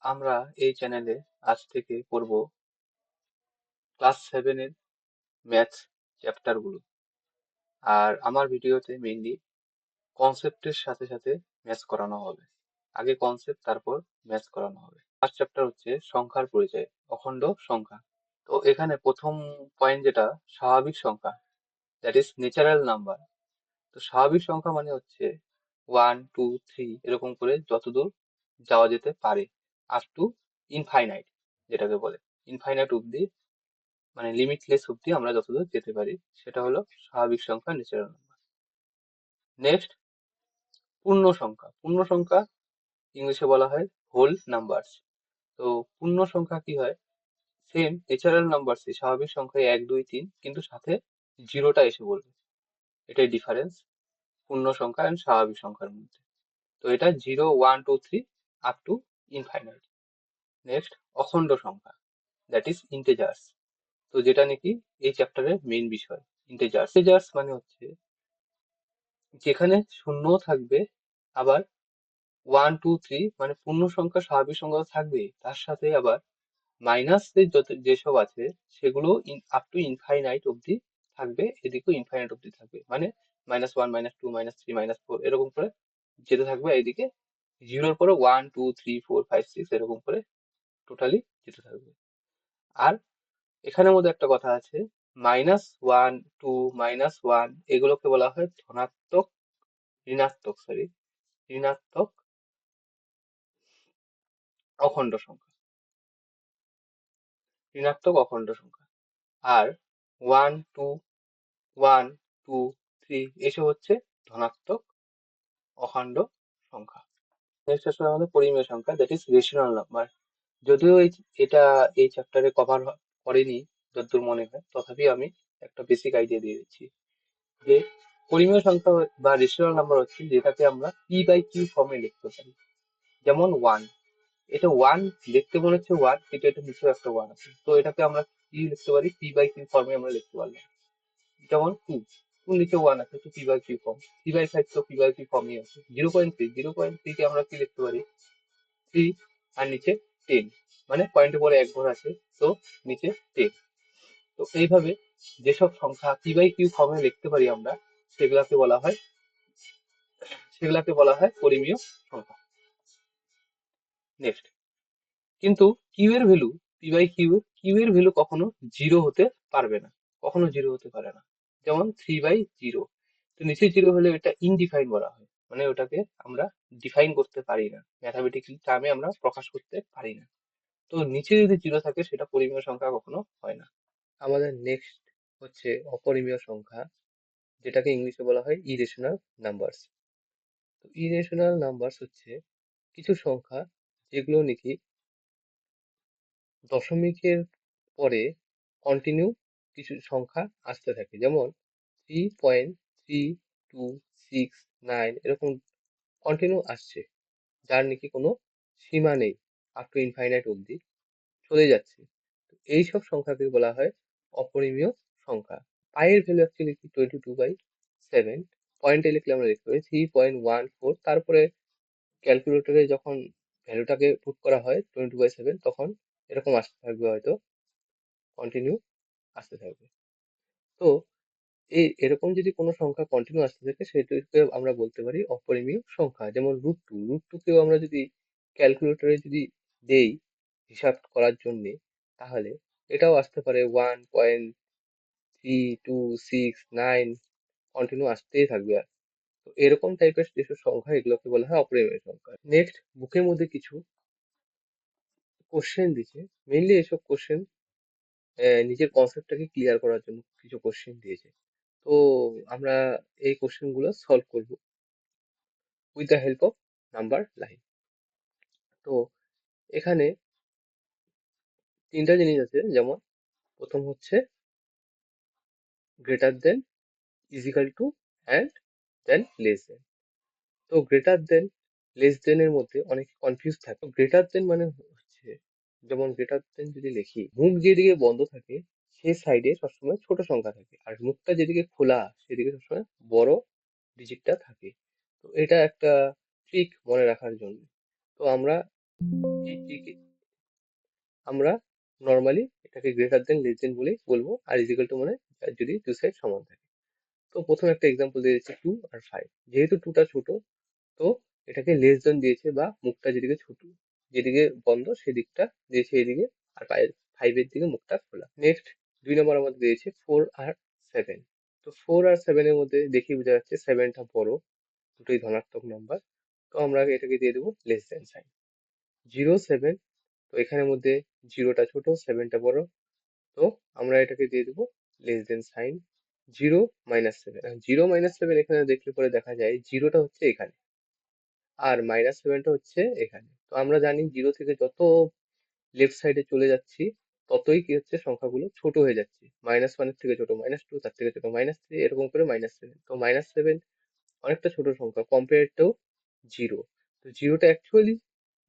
আমরা এই চ্যানেলে আজ থেকে পড়ব ক্লাস 7 এর ম্যাথস চ্যাপ্টার গুলো। আর আমার ভিডিওতে মেইনলি কনসেপ্টের সাথে সাথে ম্যাথস করানো হবে। আগে কনসেপ্ট, তারপর ম্যাথস করানো হবে। ফার্স্ট চ্যাপ্টার হচ্ছে সংখ্যার পরিচয়, অখণ্ড সংখ্যা। তো এখানে প্রথম পয়েন্ট যেটা, স্বাভাবিক সংখ্যা, দ্যাট ইজ ন্যাচারাল নাম্বার। তো স্বাভাবিক সংখ্যা মানে হচ্ছে 1 2 3 এরকম করে যতদূর যাওয়া যেতে পারে, আপ টু ইনফাইনাইট যেটাকে বলে। ইনফাইনাইট অব্দি, মানে লিমিটলেস অব্দি আমরা যতদূর যেতে পারি, সেটা হলো স্বাভাবিক সংখ্যা, ন্যাচারাল নাম্বার। নেক্সট, পূর্ণ সংখ্যা। পূর্ণ সংখ্যা ইংলিশে বলা হয় হোল নাম্বারস। তো পূর্ণ সংখ্যা কি হয়, সেম ন্যাচারাল নাম্বার, স্বাভাবিক সংখ্যায় 1 2 3, কিন্তু সাথে জিরোটা এসে বলবে। এটাই ডিফারেন্স পূর্ণ সংখ্যা এন্ড স্বাভাবিক সংখ্যার মধ্যে। তো এটা 0 1 2 3 আপ টু ইনফাইনাইট। নেক্সট, অখণ্ড সংখ্যা, দ্যাট ইজ ইন্টেজার্স। তো যেটা নাকি এই চ্যাপ্টারের মেইন বিষয়, ইন্টেজার্স। ইন্টেজার্স মানে হচ্ছে যেখানে শূন্যও থাকবে, আবার 1 2 3 মানে পূর্ণ সংখ্যা, স্বাভাবিক সংখ্যা তো থাকবেই, তার সাথে আবার মাইনাস যত যেসব আছে সেগুলো আপ টু ইনফাইনাইট অব্দি থাকবে, এদিকেও ইনফাইনাইট অব্দি থাকবে। মানে -1 -2 -3 -4 এরকম করে যেতে থাকবে, এইদিকে জিরোর পরে 1 2 3 4 5 6 এরকম করে টোটালি যেতে থাকবে। আর এখানের মধ্যে একটা কথা আছে, -1 2 -1 এগুলোকে বলা হয় ধনাত্মক, ঋণাত্মক অখণ্ড সংখ্যা, ঋণাত্মক অখণ্ড সংখ্যা। আর 1 2 1 2 3 এসব হচ্ছে ধনাত্মক অখণ্ড সংখ্যা। নেক্সট আসলে আমাদের পরিমেয় সংখ্যা, দ্যাট ইজ রেশনাল নাম্বার। যদিও এটা এই চ্যাপ্টারে কভার করেনি যতদূর মনে হয়, তথাপি আমি একটা বেসিক আইডিয়া দিয়ে দিচ্ছি যে পরিমেয় সংখ্যা বা রেশনাল নাম্বার হচ্ছে যেটাকে আমরা পি বাই কিউ ফর্মে লিখতে পারি। যেমন 1, এটা 1 দেখতে মনে হচ্ছে 1, কিন্তু এটা নিচেও একটা 1 আছে, তো এটাকে আমরা কি লিখতে পারি, পি বাই কিউ ফর্মে আমরা লিখতে পারলাম। যেমন 2, 2 নিচে 1 আছে, তো পি বাই কিউ ফর্ম। 3/5 তো পি বাই কিউ ফর্মই আছে। 0.3 কে আমরা কি লিখতে পারি, 3 আর নিচে 10, মানে পয়েন্টের পরে এক ঘর আছে, তো নিচে 10। তো এইভাবে যেসব সংখ্যা পি বাই কিউ ফর্মে লিখতে পারি আমরা, সেগুলাকে বলা হয় পরিমেয় সংখ্যা। নেক্সট, কিন্তু কিউ এর ভ্যালু, পি বাই কিউ এর ভ্যালু কখনো জিরো হতে পারবে না, কখনো জিরো হতে পারে না। যেমন 3/0, তো নিচে জিরো হলে এটা ইনডিফাইন বলা হয়, মানে ওটাকে আমরা ডিফাইন করতে পারি না, ম্যাথামেটিক্যাল টার্মে আমরা প্রকাশ করতে পারি না। তো নিচে যদি জিরো থাকে সেটা পরিমেয় সংখ্যা কখনো হয় না। আমাদের নেক্সট হচ্ছে অপরিমেয় সংখ্যা, যেটাকে ইংলিশে বলা হয় ইরেশনাল নাম্বারস। তো ইরেশনাল নাম্বারস হচ্ছে কিছু সংখ্যা যেগুলো নাকি দশমিকের পরে কন্টিনিউ কিছু সংখ্যা আসতে থাকে। যেমন 3.3269 এরকম কন্টিনিউ আসছে, যার নাকি কোনো সীমা নেই, আপ টু ইনফাইনাইট অব্দি চলে যাচ্ছে। তো এইসব সংখ্যাকে বলা হয় অপরিমেয় সংখ্যা। পাইয়ের ভ্যালু অ্যাকচুয়ালি কি 22/7, পয়েন্টে লিখলে আমরা লিখতে পারি 3.14, তারপরে ক্যালকুলেটরে যখন ভ্যালুটাকে পুট করা হয় 22/7, তখন এরকম আসতে থাকবে, হয়তো কন্টিনিউ আসতে থাকবে। তো এরকম যদি কোনো সংখ্যা কন্টিনিউ আসতে থাকে, সেটাকে আমরা বলতে পারি অপরিমেয় সংখ্যা। যেমন √2 কেও আমরা যদি ক্যালকুলেটরে যদি দেই হিসাব করার জন্য, তাহলে এটাও আসতে পারে 1.3269, কন্টিনিউ আসতেই থাকবে। তো এরকম টাইপের যেসব সংখ্যা, এগুলোকে বলা হয় অপরিমেয় সংখ্যা। নেক্সট, বুকের মধ্যে কিছু কোশ্চেন দিচ্ছে, মেইনলি এসব কোশ্চেন নিজের কনসেপ্টটাকে ক্লিয়ার করার জন্য কিছু কোশ্চেন দিয়েছে। তো আমরা এই কোশ্চেন গুলো সলভ করব with the help of number line. তো এখানে তিনটা জিনিস আছে, যেমন প্রথম হচ্ছে greater than, equal to, and then less than. তো গ্রেটার দেন, লেস দেন এর মধ্যে অনেক কনফিউজ থাকে। গ্রেটার দেন মানে হচ্ছে, যেমন গ্রেটার দেন যদি লিখি, মুখ যেদিকে বন্ধ থাকে সে সাইডে সবসময় ছোট সংখ্যা থাকে, আর মুখটা যেদিকে খোলা সেদিকে সবসময় বড় ডিজিটটা থাকে। তো এটা একটা ট্রিক মনে রাখার জন্য। তো আমরা এই টিকে আমরা নর্মালি এটাকে গ্রেটার দেন লেস দেন বলেই বলবো, আর ইজিক্যাল টু মানে যদি দু সাইড সমান থাকে। তো প্রথমে একটা এক্সাম্পল দিয়ে দিচ্ছি 2 আর 5। যেহেতু 2টা ছোট, তো এটাকে লেস দেন দিয়েছে, বা মুখটা যেদিকে ছোট, যেদিকে বন্ধ সেদিকটা দিয়েছে এদিকে, আর 5 এর দিকে মুখটা খোলা। নেক্সট 2 নম্বর আমাদের দিয়েছে 4 আর 7। তো 4 আর 7 এর মধ্যে দেখি বোঝা যাচ্ছে 7টা বড়, দুটোই ধনাত্মক নাম্বার। তো আমরা এটাকে দিয়ে দেবো লেস দেন সাইন। 0 7, তো এখানের মধ্যে 0টা ছোট, 7টা বড়, তো আমরা এটাকে দিয়ে দেবো লেস দেন সাইন। 0 - 7, 0 - 7 এখানে দেখলে পরে দেখা যায় 0টা হচ্ছে এখানে, আর -7টা হচ্ছে এখানে। তো আমরা জানি 0 থেকে যত লেফট সাইডে চলে যাচ্ছি, ততই কি হচ্ছে সংখ্যাগুলো ছোট হয়ে যাচ্ছে। -1 এর থেকে ছোট -2, তার থেকে ছোট -3, এরকম করে -7। তো -7 অনেকটা ছোট সংখ্যা কম্পেয়ার টু 0। তো 0টা অ্যাকচুয়ালি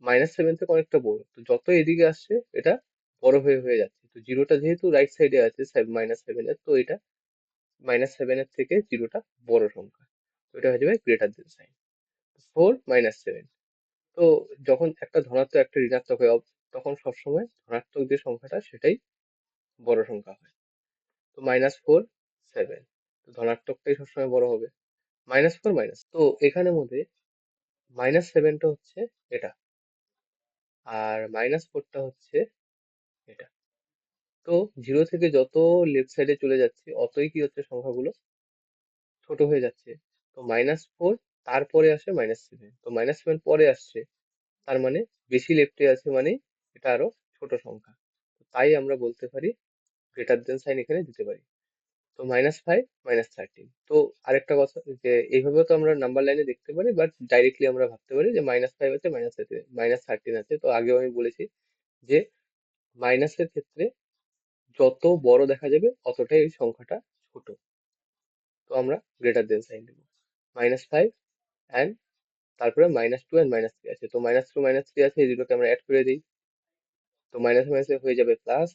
-7 থেকে অনেকটা বড়। তো যত এদিকে আসছে এটা বড় হয়ে যাচ্ছে। তো 0টা যেহেতু রাইট সাইডে আছে -7 এর, তো এটা -7 এর থেকে 0টা বড় সংখ্যা। তো এটা হয়ে যাবে গ্রেটার দেন সাইন। 4 - 7, তো যখন একটা ধনাত্মক একটা ঋণাত্মক হয়, তখন সবসময় ধনাত্মক যে সংখ্যাটা সেটাই বড় সংখ্যা হয়। তো -4 - 7, তো ধনাত্মকটাই সবসময় বড় হবে। -4 তো এখানের মধ্যে -7টা হচ্ছে এটা, আর -4টা হচ্ছে এটা। তো 0 থেকে যত লেফট সাইডে চলে যাচ্ছে, অতই কি হচ্ছে সংখ্যাগুলো ছোট হয়ে যাচ্ছে। তো -4, তারপরে আসে -7, তো -7 পরে আসছে, তার মানে বেশি লেফটে আছে, মানে এটা আরো ছোট সংখ্যা। তাই আমরা বলতে পারি গ্রেটার দেন সাইন এখানে দিতে পারি। তো -5 -13। তো আরেকটা কথা, যে এইভাবেও তো আমরা নাম্বার লাইনে দেখতে পারি, বাট ডাইরেক্টলি আমরা ভাবতে পারি যে -5 আছে, -13 আছে। তো আগেও আমি বলেছি যে মাইনাসের ক্ষেত্রে যত বড় দেখা যাবে অতটাই এই সংখ্যাটা ছোট। তো আমরা গ্রেটার দেন সাইন দেবো। -5 অ্যান্ড তারপরে -2 অ্যান্ড -3 আছে। তো -2 -3 আছে, এই দুটোকে আমরা অ্যাড করে দিই। তো মাইনাস মাইনাসে হয়ে যাবে +3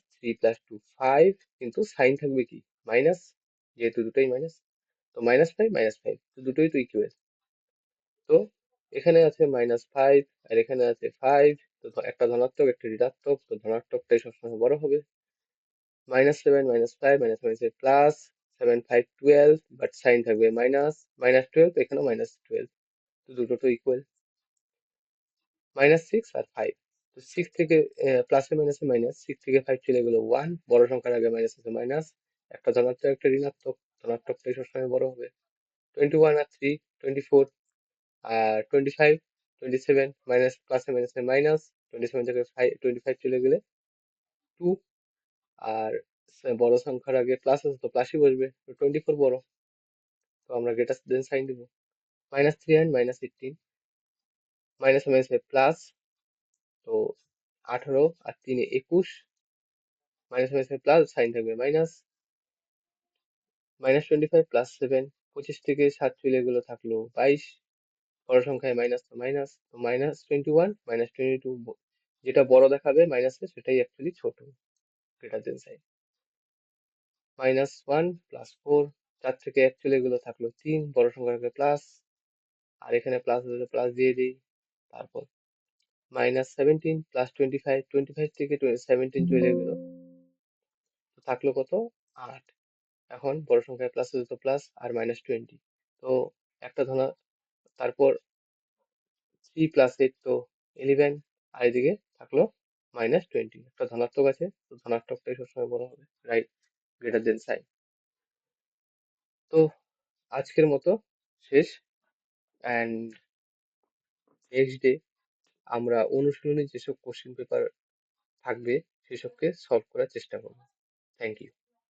+ 2 5, কিন্তু সাইন থাকবে কি মাইনাস, যেহেতু দুটোই মাইনাস। তো -5 -5, তো দুটোই তো ইকুয়াল। তো এখানে আছে -5 আর এখানে আছে 5, তো একটা ধনাত্মক একটা ঋণাত্মক, তো ধনাত্মকটাই সবসময় বড় হবে। -7 -5 -5 প্লাস 7 5 12, বাট সাইন থাকবে মাইনাস, -12, এখানেও -12, তো দুটো তো ইকুয়াল। -6 আর 5, তো 6 থেকে প্লাসে মাইনাসে মাইনাস, 6 থেকে 5 চলে গেল 1, বড় সংখ্যার আগে মাইনাস আছে মাইনাস, একটা ধনাত্মক একটা ঋণাত্মক, ধনাত্মকটাই সবসময় বড় হবে। 21 আর 3 24, আর 25 27, মাইনাস প্লাসে মাইনাসে মাইনাস, 27 থেকে 25 চলে গেলে 2, আর বড় সংখ্যার আগে প্লাস আছে তো প্লাসই বসবে, তো 24 বড়। তো আমরা গ্রেটার দেন সাইন দিব। -3 and -18, মাইনাসে মাইনাসে প্লাস, তো 18 আর 3 21, মাইনাস মাইনাসে প্লাস, সাইন থাকবে মাইনাস। -25 + 7, 25 থেকে 7 চলে গেলো, থাকলো 22, বড় সংখ্যায় মাইনাস তো মাইনাস, তো -21 -22, যেটা বড় দেখাবে মাইনাসে সেটাই অ্যাকচুয়ালি ছোট, গ্রেটার দেন সাইন। -1 + 4, 4 থেকে 1 চলে গেলো, থাকলো 3, বড় সংখ্যাকে প্লাস, আর এখানে প্লাস হলে প্লাস দিয়ে দিই। তারপর -17 + 25, 25 থেকে 17 চলে গেলো, তো থাকলো কত 8। এখন বড় সংখ্যায় প্লাস হলে তো প্লাস, আর -20, তো একটা ধনা, তারপর 3 + 8, তো 11, আর এদিকে থাকলো -20, একটা ধনাত্মক আছে, তো ধনাত্মকটাই সবসময় বড় হবে, রাইট, গ্রেটার দেন সাইন। তো আজকের মতো শেষ, অ্যান্ড নেক্সট ডে আমরা অনুশীলনী যেসব কোশ্চেন পেপার থাকবে সেসবকে সলভ করার চেষ্টা করবো। Thank you.